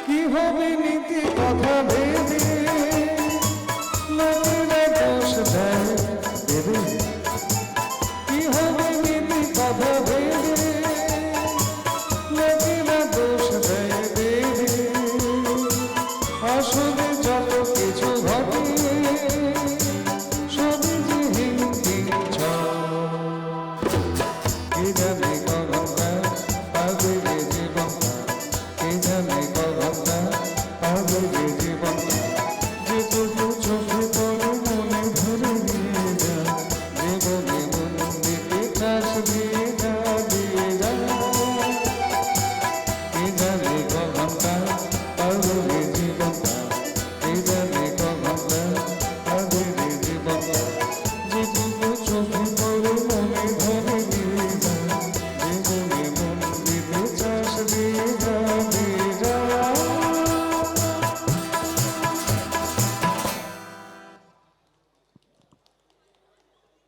কিভাবে নীতি কথা ভেবে লোকেরা দোষ দেয় দেবে, কিভাবে নীতি কথা ভেবে লোকেরা দোষ দেয় দেবে। আসলে যত কিছু ঘটে সবই যে হিন্দি কে জানে কখনটা পাবে যে জীবনটা, কে জানে কখনটা পাবে যে জীবনটা। যেটুকু চোখে পড়ে মনে ধরে নিয়ে যা, জীবনে মন দিতে চাষ দিয়ে